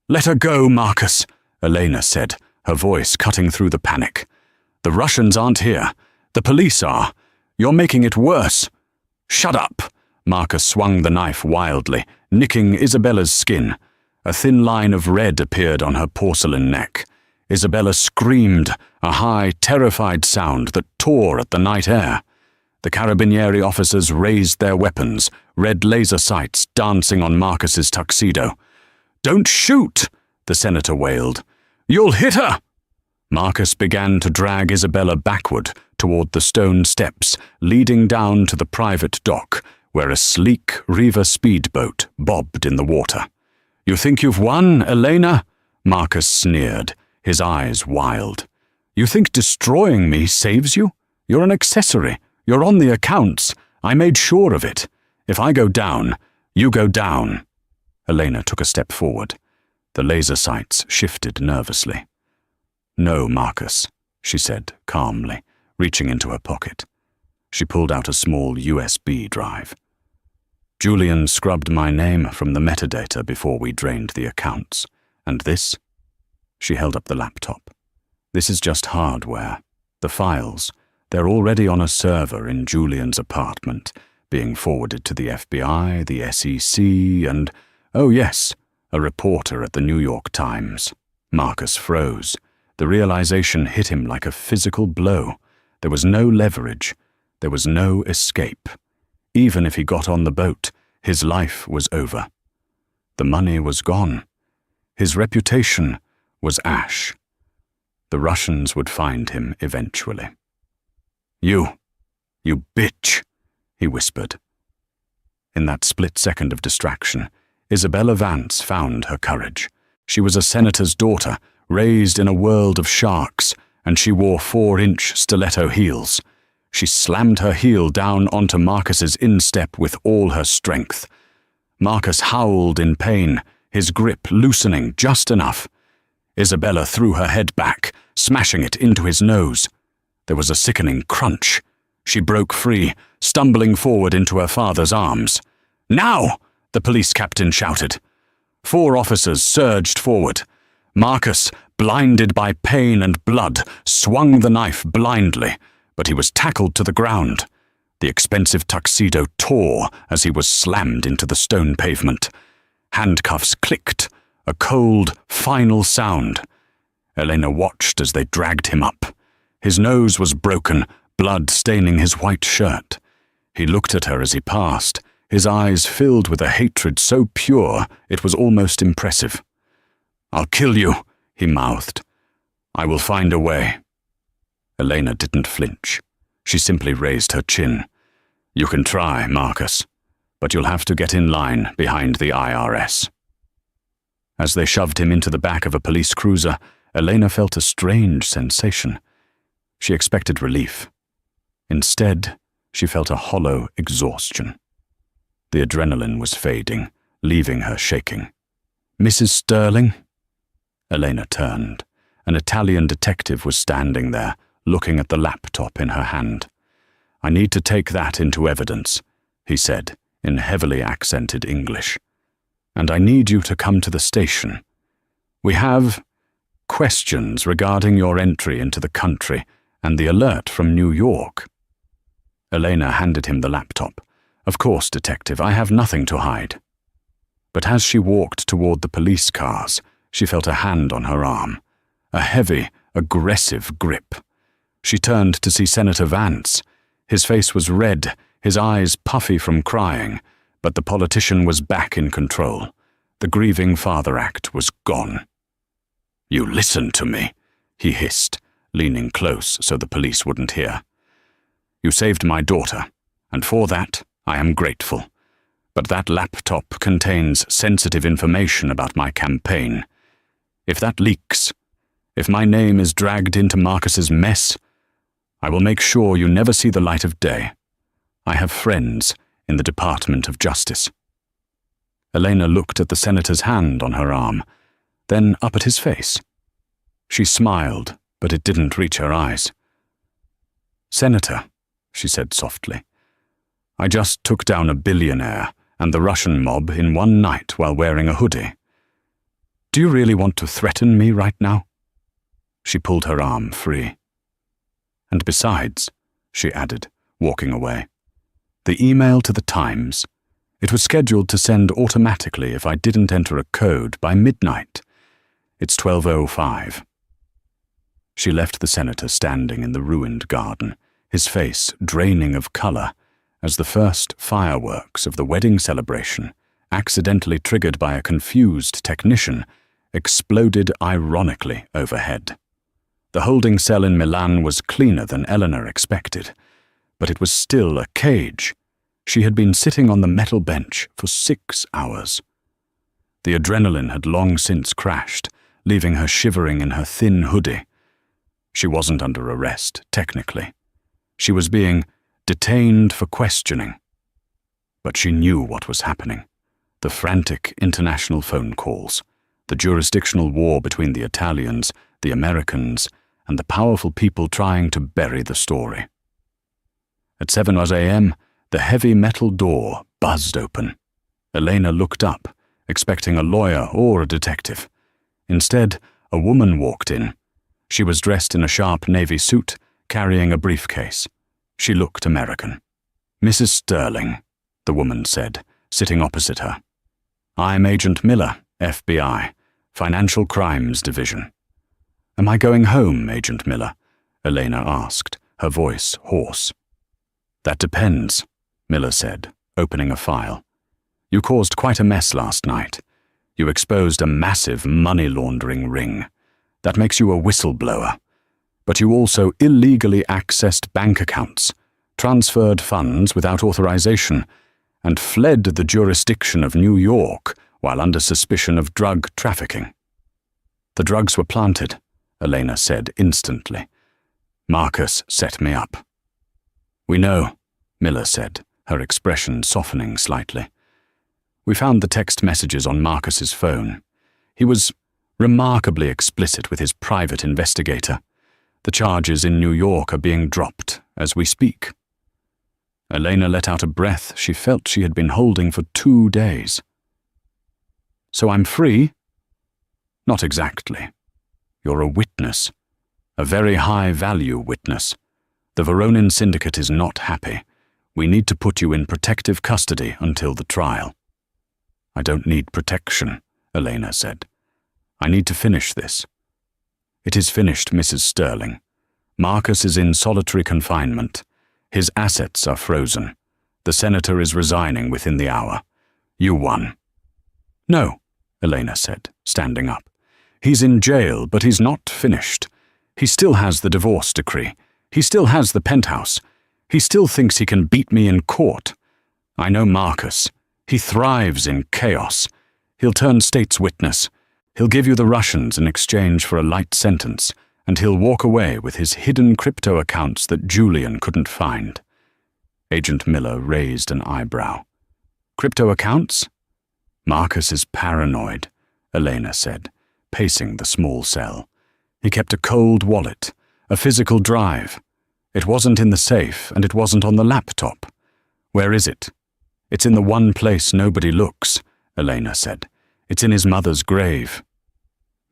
"Let her go, Marcus," Elena said, her voice cutting through the panic. "The Russians aren't here. The police are. You're making it worse." "Shut up," Marcus swung the knife wildly, nicking Isabella's skin. A thin line of red appeared on her porcelain neck. Isabella screamed, a high, terrified sound that tore at the night air. The Carabinieri officers raised their weapons, red laser sights dancing on Marcus's tuxedo. "Don't shoot!" the senator wailed. "You'll hit her!" Marcus began to drag Isabella backward toward the stone steps leading down to the private dock, where a sleek Riva speedboat bobbed in the water. "You think you've won, Elena?" Marcus sneered, his eyes wild. "You think destroying me saves you? You're an accessory. You're on the accounts. I made sure of it. If I go down, you go down." Elena took a step forward. The laser sights shifted nervously. "No, Marcus," she said calmly, reaching into her pocket. She pulled out a small USB drive. "Julian scrubbed my name from the metadata before we drained the accounts. And this?" She held up the laptop. "This is just hardware. The files, they're already on a server in Julian's apartment, being forwarded to the FBI, the SEC, and, oh yes, a reporter at the New York Times." Marcus froze. The realization hit him like a physical blow. There was no leverage. There was no escape. Even if he got on the boat, his life was over. The money was gone. His reputation was ash. The Russians would find him eventually. You bitch," he whispered. In that split second of distraction, Isabella Vance found her courage. She was a senator's daughter, raised in a world of sharks, and she wore 4-inch stiletto heels. She slammed her heel down onto Marcus's instep with all her strength. Marcus howled in pain, his grip loosening just enough. Isabella threw her head back, smashing it into his nose. There was a sickening crunch. She broke free, stumbling forward into her father's arms. "Now!" the police captain shouted. 4 officers surged forward. Marcus, blinded by pain and blood, swung the knife blindly, but he was tackled to the ground. The expensive tuxedo tore as he was slammed into the stone pavement. Handcuffs clicked, a cold, final sound. Elena watched as they dragged him up. His nose was broken, blood staining his white shirt. He looked at her as he passed, his eyes filled with a hatred so pure it was almost impressive. "I'll kill you," he mouthed. "I will find a way." Elena didn't flinch. She simply raised her chin. "You can try, Marcus, but you'll have to get in line behind the IRS." As they shoved him into the back of a police cruiser, Elena felt a strange sensation. She expected relief. Instead, she felt a hollow exhaustion. The adrenaline was fading, leaving her shaking. "Mrs. Sterling?" Elena turned. An Italian detective was standing there, looking at the laptop in her hand. "I need to take that into evidence," he said, in heavily accented English. "And I need you to come to the station. We have questions regarding your entry into the country and the alert from New York." Elena handed him the laptop. "Of course, detective, I have nothing to hide." But as she walked toward the police cars, she felt a hand on her arm, a heavy, aggressive grip. She turned to see Senator Vance. His face was red, his eyes puffy from crying, but the politician was back in control. The grieving father act was gone. "You listen to me," he hissed, leaning close so the police wouldn't hear. "You saved my daughter, and for that I am grateful. But that laptop contains sensitive information about my campaign. If that leaks, if my name is dragged into Marcus's mess, I will make sure you never see the light of day. I have friends in the Department of Justice." Elena looked at the senator's hand on her arm, then up at his face. She smiled, but it didn't reach her eyes. "Senator," she said softly, "I just took down a billionaire and the Russian mob in one night while wearing a hoodie. Do you really want to threaten me right now?" She pulled her arm free. "And besides," she added, walking away, "the email to the Times, It was scheduled to send automatically if I didn't enter a code by midnight. It's 12:05. She left the senator standing in the ruined garden, his face draining of color, as the first fireworks of the wedding celebration, accidentally triggered by a confused technician, exploded ironically overhead. The holding cell in Milan was cleaner than Eleanor expected, but it was still a cage. She had been sitting on the metal bench for 6 hours. The adrenaline had long since crashed, leaving her shivering in her thin hoodie. She wasn't under arrest, technically. She was being detained for questioning. But she knew what was happening. The frantic international phone calls, the jurisdictional war between the Italians, the Americans, and the powerful people trying to bury the story. At 7 a.m., the heavy metal door buzzed open. Elena looked up, expecting a lawyer or a detective. Instead, a woman walked in. She was dressed in a sharp navy suit, carrying a briefcase. She looked American. "Mrs. Sterling," the woman said, sitting opposite her. "I'm Agent Miller, FBI, Financial Crimes Division." "Am I going home, Agent Miller?" Elena asked, her voice hoarse. "That depends," Miller said, opening a file. "You caused quite a mess last night. You exposed a massive money laundering ring. That makes you a whistleblower. But you also illegally accessed bank accounts, transferred funds without authorization, and fled the jurisdiction of New York while under suspicion of drug trafficking." "The drugs were planted," Elena said instantly. "Marcus set me up." "We know," Miller said, her expression softening slightly. "We found the text messages on Marcus's phone. He was remarkably explicit with his private investigator. The charges in New York are being dropped as we speak." Elena let out a breath she felt she had been holding for 2 days. "So I'm free?" "Not exactly. You're a witness, a very high-value witness. The Voronin Syndicate is not happy. We need to put you in protective custody until the trial." "I don't need protection," Elena said. "I need to finish this." "It is finished, Mrs. Sterling. Marcus is in solitary confinement. His assets are frozen. The senator is resigning within the hour. You won." "No," Elena said, standing up. "He's in jail, but he's not finished. He still has the divorce decree. He still has the penthouse. He still thinks he can beat me in court. I know Marcus. He thrives in chaos. He'll turn state's witness. He'll give you the Russians in exchange for a light sentence, and he'll walk away with his hidden crypto accounts that Julian couldn't find." Agent Miller raised an eyebrow. "Crypto accounts?" "Marcus is paranoid," Elena said, pacing the small cell. "He kept a cold wallet, a physical drive. It wasn't in the safe, and it wasn't on the laptop. Where is it?" "It's in the one place nobody looks," Elena said. "It's in his mother's grave."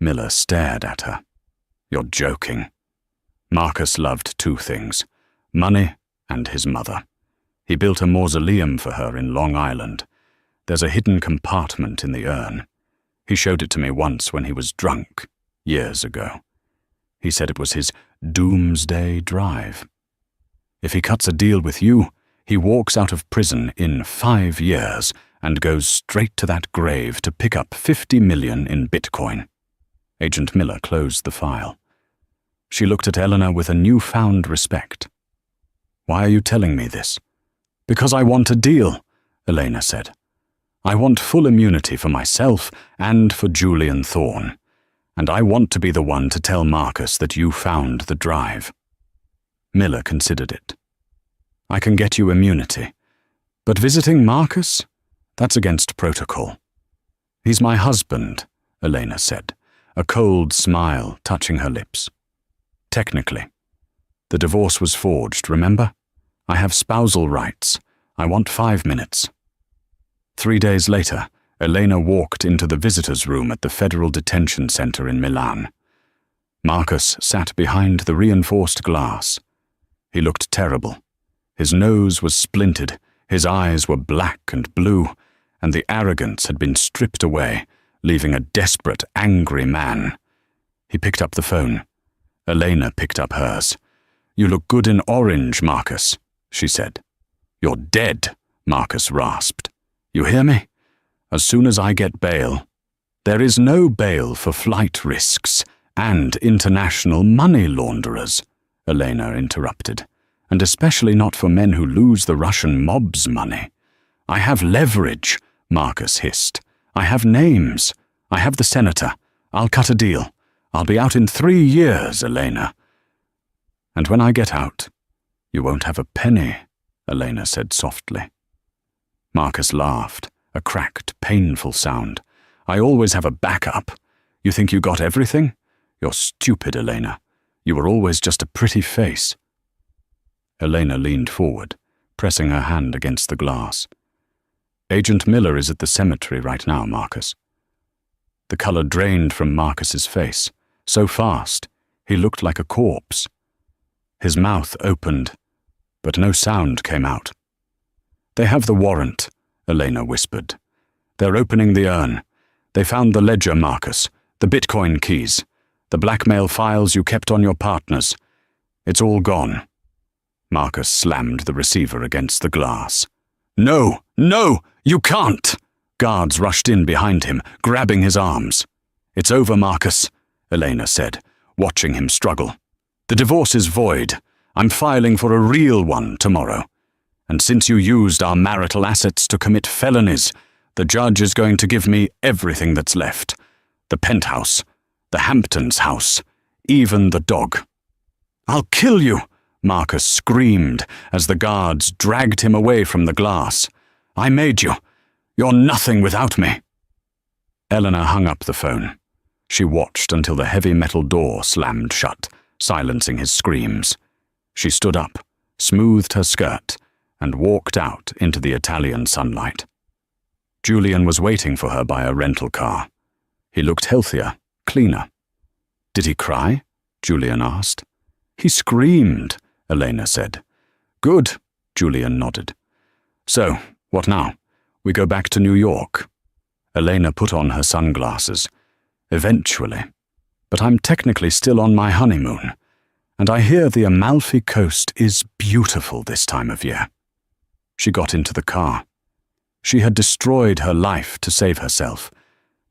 Miller stared at her. "You're joking." Marcus loved 2 things, money and his mother. He built a mausoleum for her in Long Island. There's a hidden compartment in the urn. He showed it to me once when he was drunk, years ago. He said it was his doomsday drive. If he cuts a deal with you, he walks out of prison in 5 years and goes straight to that grave to pick up 50 million in Bitcoin. Agent Miller closed the file. She looked at Eleanor with a newfound respect. "Why are you telling me this?" "Because I want a deal," Elena said. "I want full immunity for myself and for Julian Thorne. And I want to be the one to tell Marcus that you found the drive." Miller considered it. "I can get you immunity. But visiting Marcus? That's against protocol." "He's my husband," Elena said, a cold smile touching her lips. "Technically. The divorce was forged, remember? I have spousal rights. I want 5 minutes." 3 days later, Elena walked into the visitors' room at the Federal Detention Center in Milan. Marcus sat behind the reinforced glass. He looked terrible. His nose was splintered, His eyes were black and blue, and the arrogance had been stripped away, leaving a desperate, angry man. He picked up the phone. Elena picked up hers. "You look good in orange, Marcus," she said. "You're dead," Marcus rasped. "You hear me? As soon as I get bail—" "There is no bail for flight risks and international money launderers," Elena interrupted, "and especially not for men who lose the Russian mob's money. I have leverage," Marcus hissed. "I have names. I have the senator. I'll cut a deal. I'll be out in 3 years, Elena." "And when I get out, you won't have a penny," Elena said softly. Marcus laughed, a cracked, painful sound. "I always have a backup. You think you got everything? You're stupid, Elena. You were always just a pretty face." Elena leaned forward, pressing her hand against the glass. "Agent Miller is at the cemetery right now, Marcus." The color drained from Marcus's face, so fast he looked like a corpse. His mouth opened, but no sound came out. "They have the warrant," Elena whispered. "They're opening the urn. They found the ledger, Marcus, the Bitcoin keys, the blackmail files you kept on your partners. It's all gone." Marcus slammed the receiver against the glass. "No, no, you can't!" Guards rushed in behind him, grabbing his arms. "It's over, Marcus," Elena said, watching him struggle. "The divorce is void. I'm filing for a real one tomorrow. And since you used our marital assets to commit felonies, the judge is going to give me everything that's left. The penthouse, the Hamptons house, even the dog." "I'll kill you!" Marcus screamed as the guards dragged him away from the glass. "I made you. You're nothing without me." Eleanor hung up the phone. She watched until the heavy metal door slammed shut, silencing his screams. She stood up, smoothed her skirt, and walked out into the Italian sunlight. Julian was waiting for her by a rental car. He looked healthier, cleaner. "Did he cry?" Julian asked. "He screamed," Elena said. "Good," Julian nodded. "So, what now? We go back to New York?" Elena put on her sunglasses. "Eventually. But I'm technically still on my honeymoon, and I hear the Amalfi Coast is beautiful this time of year." She got into the car. She had destroyed her life to save herself,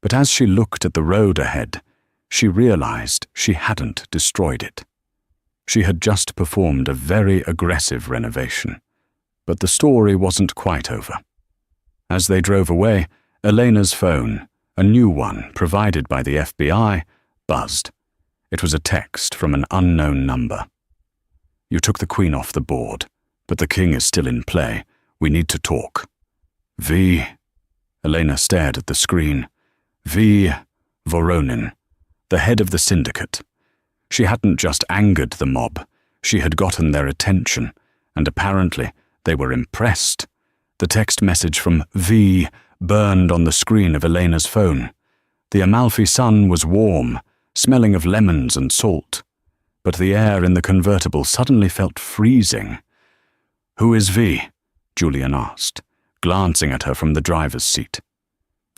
but as she looked at the road ahead, she realized she hadn't destroyed it. She had just performed a very aggressive renovation, but the story wasn't quite over. As they drove away, Elena's phone, a new one provided by the FBI, buzzed. It was a text from an unknown number. "You took the Queen off the board, but the King is still in play. We need to talk." V. Elena stared at the screen. V. Voronin, the head of the syndicate. She hadn't just angered the mob. She had gotten their attention, and apparently they were impressed. The text message from V burned on the screen of Elena's phone. The Amalfi sun was warm, smelling of lemons and salt, but the air in the convertible suddenly felt freezing. "Who is V?" Julian asked, glancing at her from the driver's seat.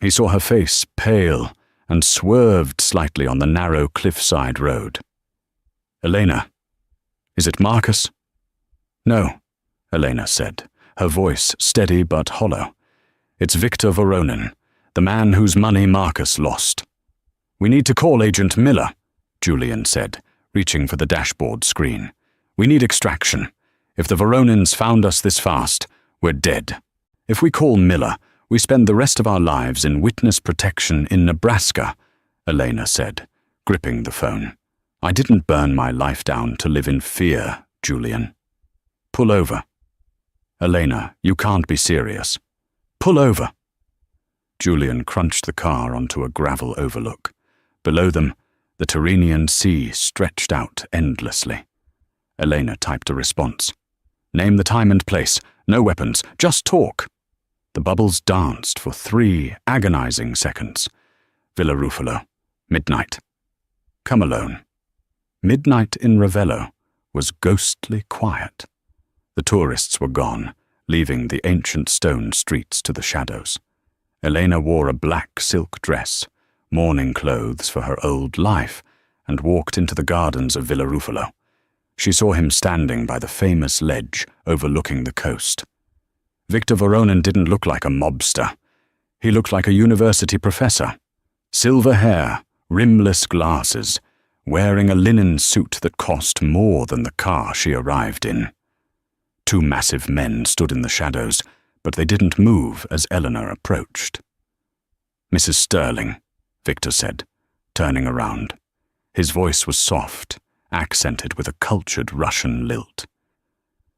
He saw her face pale and swerved slightly on the narrow cliffside road. "Elena, is it Marcus?" "No," Elena said, her voice steady but hollow. "It's Victor Voronin, the man whose money Marcus lost." "We need to call Agent Miller," Julian said, reaching for the dashboard screen. "We need extraction. If the Voronins found us this fast, we're dead. If we call Miller, we spend the rest of our lives in witness protection in Nebraska," Elena said, gripping the phone. "I didn't burn my life down to live in fear, Julian." "Pull over." "Elena, you can't be serious." "Pull over." Julian crunched the car onto a gravel overlook. Below them, the Tyrrhenian Sea stretched out endlessly. Elena typed a response. "Name the time and place. No weapons. Just talk." The bubbles danced for 3 agonizing seconds. Villa Ruffalo. Midnight. Come alone. Midnight in Ravello was ghostly quiet. The tourists were gone, leaving the ancient stone streets to the shadows. Elena wore a black silk dress, mourning clothes for her old life, and walked into the gardens of Villa Ruffalo. She saw him standing by the famous ledge overlooking the coast. Victor Voronin didn't look like a mobster. He looked like a university professor. Silver hair, rimless glasses, wearing a linen suit that cost more than the car she arrived in. Two massive men stood in the shadows, but they didn't move as Eleanor approached. "Mrs. Sterling," Victor said, turning around. His voice was soft, accented with a cultured Russian lilt.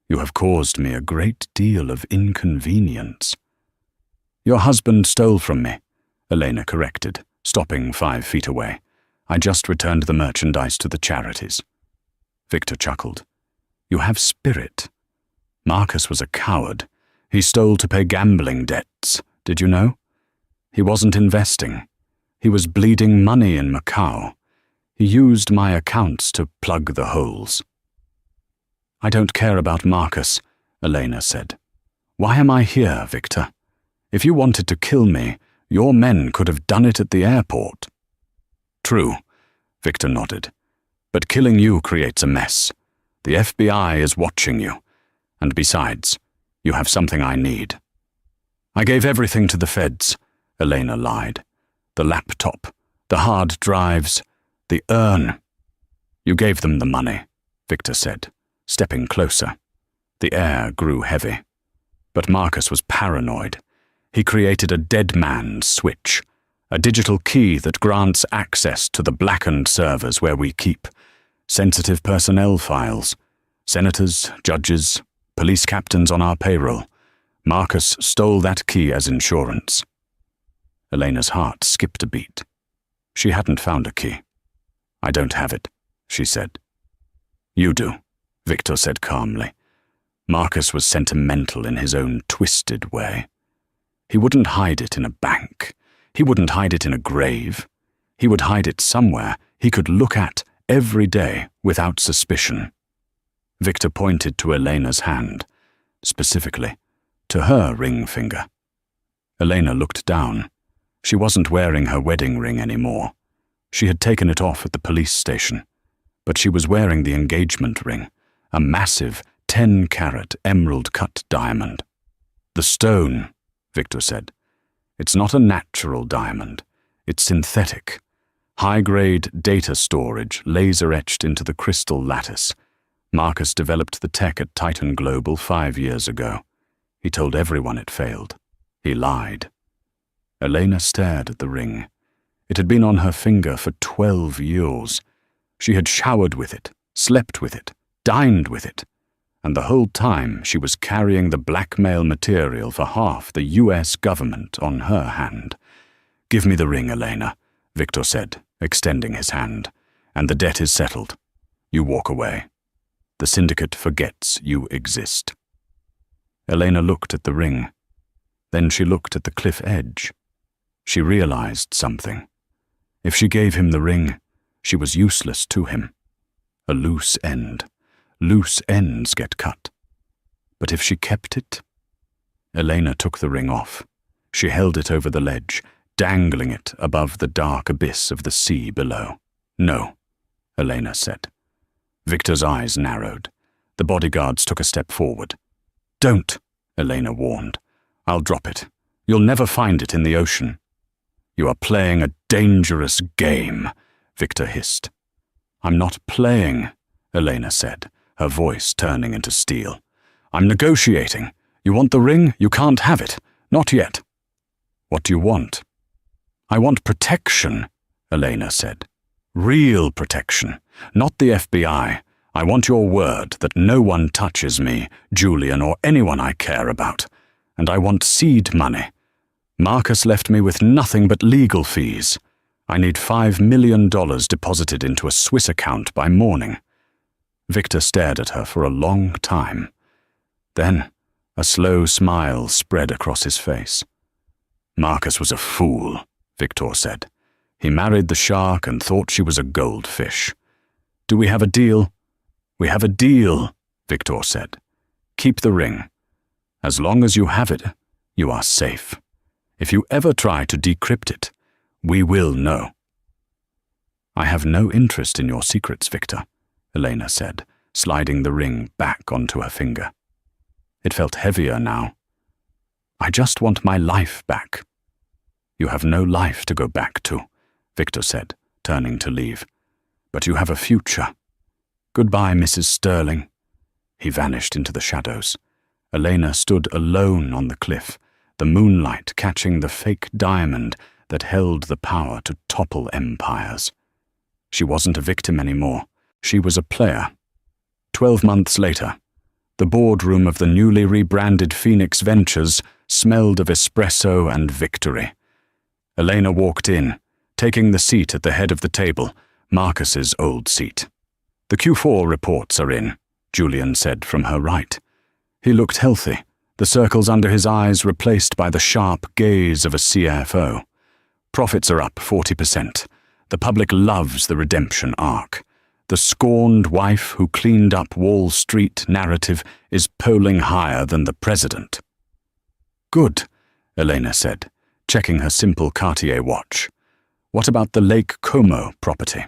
"You have caused me a great deal of inconvenience." "Your husband stole from me," Elena corrected, stopping 5 feet away. "I just returned the merchandise to the charities." Victor chuckled. "You have spirit. Marcus was a coward. He stole to pay gambling debts, did you know? He wasn't investing. He was bleeding money in Macau. He used my accounts to plug the holes." "I don't care about Marcus," Elena said. "Why am I here, Victor? If you wanted to kill me, your men could have done it at the airport." "True," Victor nodded. "But killing you creates a mess. The FBI is watching you. And besides, you have something I need." "I gave everything to the feds," Elena lied. "The laptop, the hard drives, the urn." "You gave them the money," Victor said, stepping closer. The air grew heavy. But Marcus was paranoid. He created a dead man's switch, a digital key that grants access to the blackened servers where we keep sensitive personnel files, senators, judges, police captains on our payroll. Marcus stole that key as insurance. Elena's heart skipped a beat. She hadn't found a key. "I don't have it," she said. "You do," Victor said calmly. Marcus was sentimental in his own twisted way. He wouldn't hide it in a bank. He wouldn't hide it in a grave. He would hide it somewhere he could look at every day without suspicion. Victor pointed to Elena's hand, specifically to her ring finger. Elena looked down. She wasn't wearing her wedding ring anymore. She had taken it off at the police station, but she was wearing the engagement ring, a massive 10-carat emerald-cut diamond. "The stone," Victor said. "It's not a natural diamond. It's synthetic. High-grade data storage laser-etched into the crystal lattice. Marcus developed the tech at Titan Global 5 years ago. He told everyone it failed. He lied." Elena stared at the ring. It had been on her finger for 12 years. She had showered with it, slept with it, dined with it. And the whole time she was carrying the blackmail material for half the US government on her hand. "Give me the ring, Elena," Victor said, extending his hand, "and the debt is settled. You walk away. The syndicate forgets you exist." Elena looked at the ring. Then she looked at the cliff edge. She realized something. If she gave him the ring, she was useless to him. A loose end. Loose ends get cut. But if she kept it? Elena took the ring off. She held it over the ledge, dangling it above the dark abyss of the sea below. "No," Elena said. Victor's eyes narrowed. The bodyguards took a step forward. "Don't," Elena warned. "I'll drop it. You'll never find it in the ocean." "You are playing a dangerous game," Victor hissed. "I'm not playing," Elena said, her voice turning into steel. "I'm negotiating. You want the ring? You can't have it. Not yet." "What do you want?" "I want protection," Elena said. "Real protection, not the FBI. I want your word that no one touches me, Julian, or anyone I care about. And I want seed money. Marcus left me with nothing but legal fees. I need $5 million deposited into a Swiss account by morning." Victor stared at her for a long time. Then a slow smile spread across his face. "Marcus was a fool," Victor said. "He married the shark and thought she was a goldfish. Do we have a deal?" "We have a deal," Victor said. "Keep the ring." As long as you have it, you are safe. If you ever try to decrypt it, we will know." "I have no interest in your secrets, Victor," Elena said, sliding the ring back onto her finger. It felt heavier now. "I just want my life back." "You have no life to go back to," Victor said, turning to leave. "But you have a future. Goodbye, Mrs. Sterling." He vanished into the shadows. Elena stood alone on the cliff, the moonlight catching the fake diamond that held the power to topple empires. She wasn't a victim anymore. She was a player. 12 months later, the boardroom of the newly rebranded Phoenix Ventures smelled of espresso and victory. Elena walked in, taking the seat at the head of the table, Marcus's old seat. "The Q4 reports are in," Julian said from her right. He looked healthy, the circles under his eyes replaced by the sharp gaze of a CFO. "Profits are up 40%. The public loves the redemption arc. The scorned wife who cleaned up Wall Street narrative is polling higher than the president." "Good," Elena said, checking her simple Cartier watch. "What about the Lake Como property?"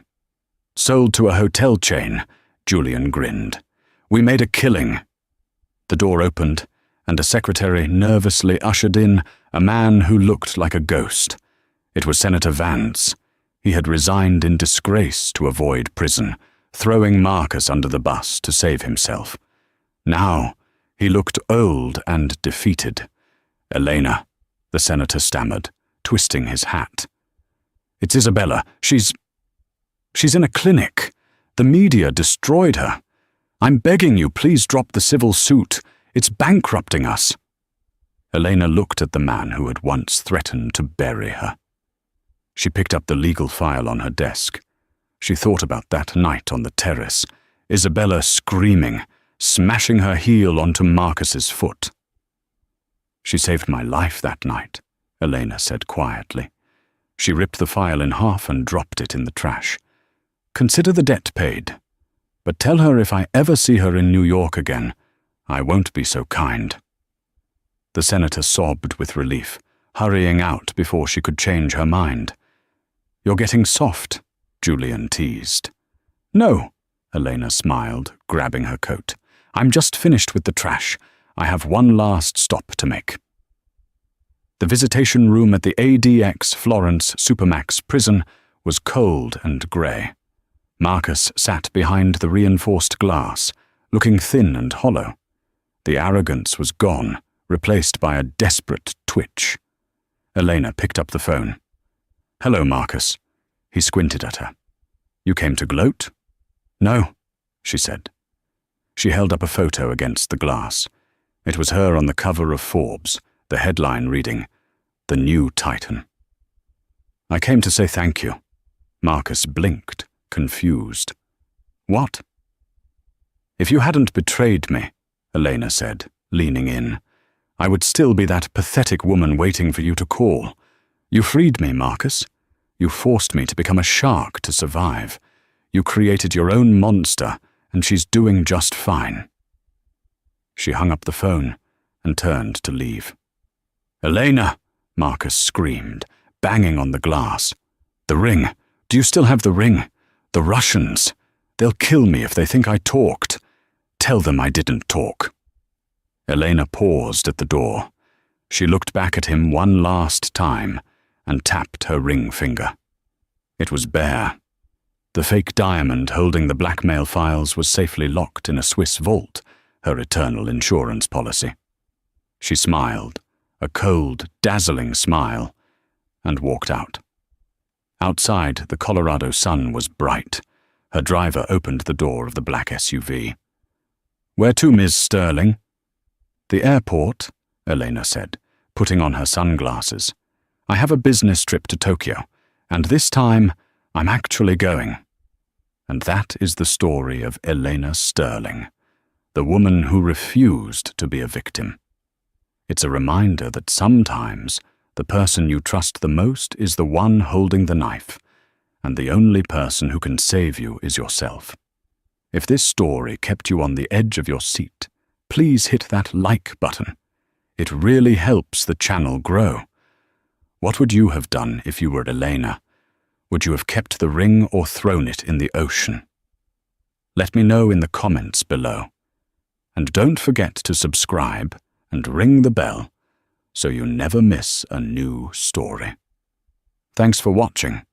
"Sold to a hotel chain," Julian grinned. "We made a killing." The door opened, and a secretary nervously ushered in a man who looked like a ghost. It was Senator Vance. He had resigned in disgrace to avoid prison, throwing Marcus under the bus to save himself. Now, he looked old and defeated. "Elena," the senator stammered, twisting his hat. "It's Isabella. She's in a clinic. The media destroyed her. I'm begging you, please drop the civil suit. It's bankrupting us." Elena looked at the man who had once threatened to bury her. She picked up the legal file on her desk. She thought about that night on the terrace, Isabella screaming, smashing her heel onto Marcus's foot. "She saved my life that night," Elena said quietly. She ripped the file in half and dropped it in the trash. "Consider the debt paid. But tell her if I ever see her in New York again, I won't be so kind." The senator sobbed with relief, hurrying out before she could change her mind. "You're getting soft," Julian teased. "No," Elena smiled, grabbing her coat. "I'm just finished with the trash. I have one last stop to make." The visitation room at the ADX Florence Supermax prison was cold and grey. Marcus sat behind the reinforced glass, looking thin and hollow. The arrogance was gone, replaced by a desperate twitch. Elena picked up the phone. "Hello, Marcus." He squinted at her. "You came to gloat?" "No," she said. She held up a photo against the glass. It was her on the cover of Forbes, the headline reading, "The New Titan." "I came to say thank you." Marcus blinked, confused. "What?" "If you hadn't betrayed me," Elena said, leaning in, "I would still be that pathetic woman waiting for you to call. You freed me, Marcus. You forced me to become a shark to survive. You created your own monster, and she's doing just fine." She hung up the phone and turned to leave. "Elena!" Marcus screamed, banging on the glass. "The ring! Do you still have the ring? The Russians! They'll kill me if they think I talked. Tell them I didn't talk." Elena paused at the door. She looked back at him one last time and tapped her ring finger. It was bare. The fake diamond holding the blackmail files was safely locked in a Swiss vault, her eternal insurance policy. She smiled, a cold, dazzling smile, and walked out. Outside, the Colorado sun was bright. Her driver opened the door of the black SUV. "Where to, Ms. Sterling?" "The airport," Elena said, putting on her sunglasses. "I have a business trip to Tokyo, and this time I'm actually going." And that is the story of Elena Sterling, the woman who refused to be a victim. It's a reminder that sometimes the person you trust the most is the one holding the knife, and the only person who can save you is yourself. If this story kept you on the edge of your seat, please hit that like button. It really helps the channel grow. What would you have done if you were Elena? Would you have kept the ring or thrown it in the ocean? Let me know in the comments below. And don't forget to subscribe and ring the bell so you never miss a new story. Thanks for watching.